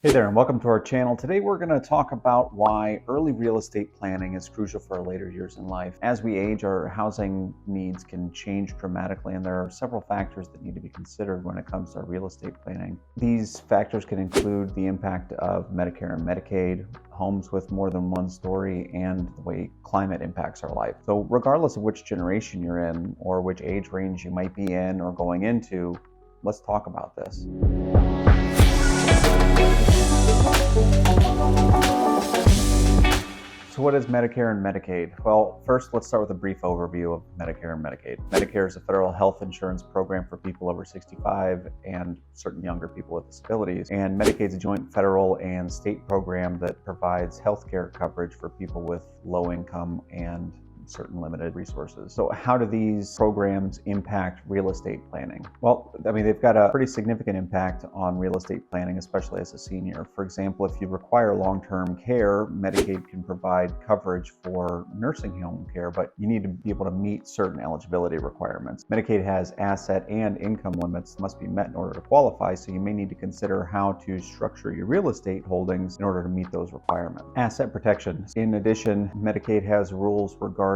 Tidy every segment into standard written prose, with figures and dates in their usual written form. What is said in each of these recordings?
Hey there, and welcome to our channel. Today we're going to talk about why early real estate planning is crucial for our later years in life. As we age, our housing needs can change dramatically, and there are several factors that need to be considered when it comes to our real estate planning. These factors can include the impact of Medicare and Medicaid, homes with more than one story, and the way climate impacts our life. So regardless of which generation you're in or which age range you might be in or going into, let's talk about this. So what is Medicare and Medicaid? Well, first let's start with a brief overview of Medicare and Medicaid. Medicare is a federal health insurance program for people over 65 and certain younger people with disabilities. And Medicaid is a joint federal and state program that provides health care coverage for people with low income and certain limited resources. So how do these programs impact real estate planning? Well, they've got a pretty significant impact on real estate planning, especially as a senior. For example, if you require long-term care, Medicaid can provide coverage for nursing home care, but you need to be able to meet certain eligibility requirements. Medicaid has asset and income limits that must be met in order to qualify, so you may need to consider how to structure your real estate holdings in order to meet those requirements. Asset protection. In addition, Medicaid has rules regarding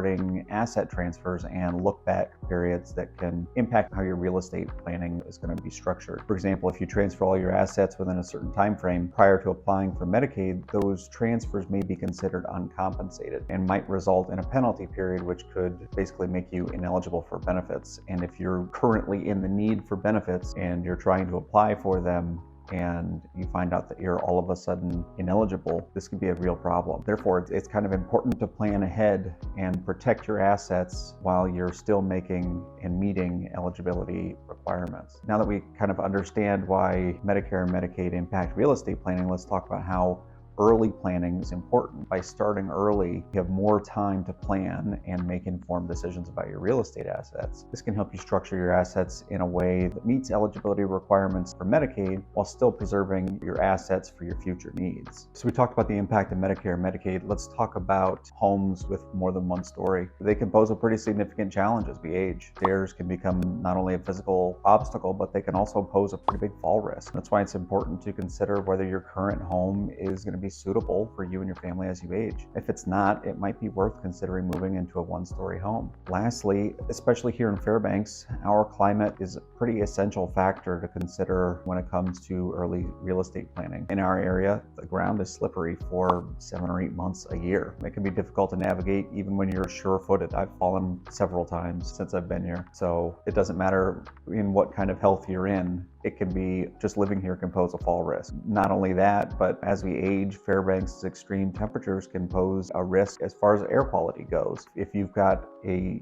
asset transfers and look-back periods that can impact how your real estate planning is going to be structured. For example, if you transfer all your assets within a certain time frame prior to applying for Medicaid, those transfers may be considered uncompensated and might result in a penalty period, which could basically make you ineligible for benefits. And if you're currently in the need for benefits and you're trying to apply for them, and you find out that you're all of a sudden ineligible, this could be a real problem. Therefore, it's kind of important to plan ahead and protect your assets while you're still making and meeting eligibility requirements. Now that we kind of understand why Medicare and Medicaid impact real estate planning, let's talk about how early planning is important. By starting early, you have more time to plan and make informed decisions about your real estate assets. This can help you structure your assets in a way that meets eligibility requirements for Medicaid while still preserving your assets for your future needs. So we talked about the impact of Medicare and Medicaid. Let's talk about homes with more than one story. They can pose a pretty significant challenge as we age. Stairs can become not only a physical obstacle, but they can also pose a pretty big fall risk. That's why it's important to consider whether your current home is going to be suitable for you and your family as you age. If it's not, it might be worth considering moving into a one-story home. Lastly, especially here in Fairbanks, our climate is a pretty essential factor to consider when it comes to early real estate planning. In our area, the ground is slippery for 7 or 8 months a year. It can be difficult to navigate even when you're sure-footed. I've fallen several times since I've been here. So it doesn't matter in what kind of health you're in, it can be just living here can pose a fall risk. Not only that, but as we age, Fairbanks' extreme temperatures can pose a risk as far as air quality goes. If you've got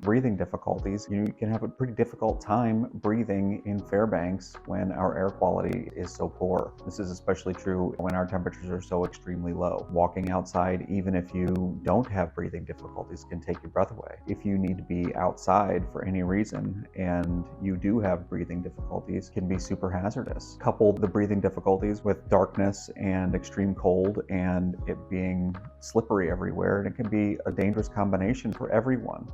breathing difficulties, you can have a pretty difficult time breathing in Fairbanks when our air quality is so poor. This is especially true when our temperatures are so extremely low. Walking outside, even if you don't have breathing difficulties, can take your breath away. If you need to be outside for any reason and you do have breathing difficulties, can be super hazardous. Couple the breathing difficulties with darkness and extreme cold and it being slippery everywhere, and it can be a dangerous combination for everyone.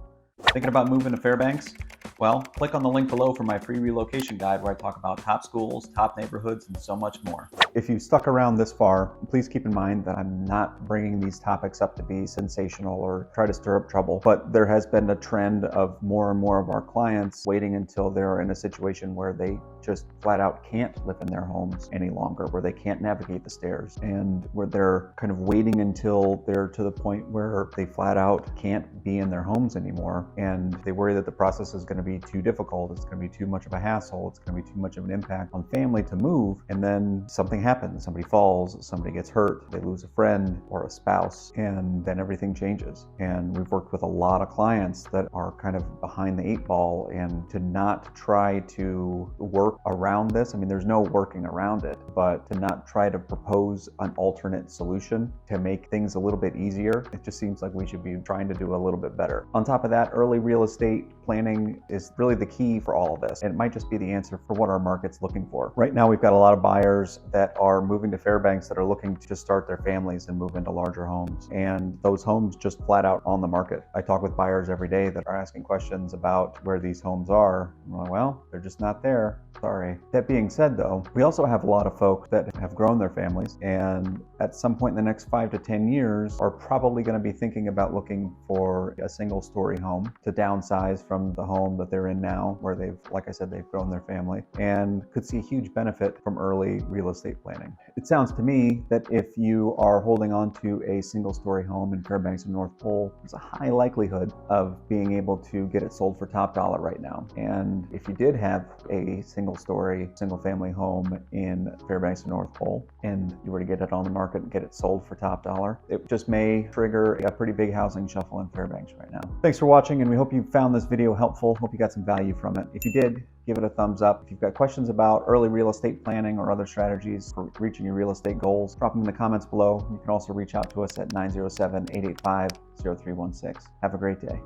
Thinking about moving to Fairbanks? Well, click on the link below for my free relocation guide where I talk about top schools, top neighborhoods, and so much more. If you stuck around this far, please keep in mind that I'm not bringing these topics up to be sensational or try to stir up trouble, but there has been a trend of more and more of our clients waiting until they're in a situation where they just flat out can't live in their homes any longer, where they can't navigate the stairs, and where they're kind of waiting until they're to the point where they flat out can't be in their homes anymore, and they worry that the process is going to be too difficult, it's going to be too much of a hassle, it's going to be too much of an impact on family to move, and then something happens, somebody falls, somebody gets hurt, they lose a friend or a spouse, and then everything changes. And we've worked with a lot of clients that are kind of behind the 8 ball, and to not try to work around this, there's no working around it, but to not try to propose an alternate solution to make things a little bit easier, it just seems like we should be trying to do a little bit better. On top of that, early real estate planning is really the key for all of this. It might just be the answer for what our market's looking for. Right now, we've got a lot of buyers that are moving to Fairbanks that are looking to start their families and move into larger homes. And those homes just flat out on the market. I talk with buyers every day that are asking questions about where these homes are. Well, they're just not there. Sorry. That being said, though, we also have a lot of folk that have grown their families and at some point in the next 5 to 10 years are probably going to be thinking about looking for a single-story home to downsize from the home that they're in now, where they've, like I said, they've grown their family, and could see a huge benefit from early real estate planning. It sounds to me that if you are holding on to a single-story home in Fairbanks and North Pole, there's a high likelihood of being able to get it sold for top dollar right now. And if you did have a single-story, single-family home in Fairbanks and North Pole, and you were to get it on the market and get it sold for top dollar, it just may trigger a pretty big housing shuffle in Fairbanks right now. Thanks for watching, and we hope you found this video helpful. Hope you got some value from it. If you did, give it a thumbs up. If you've got questions about early real estate planning or other strategies for reaching your real estate goals, drop them in the comments below. You can also reach out to us at 907-885-0316. Have a great day.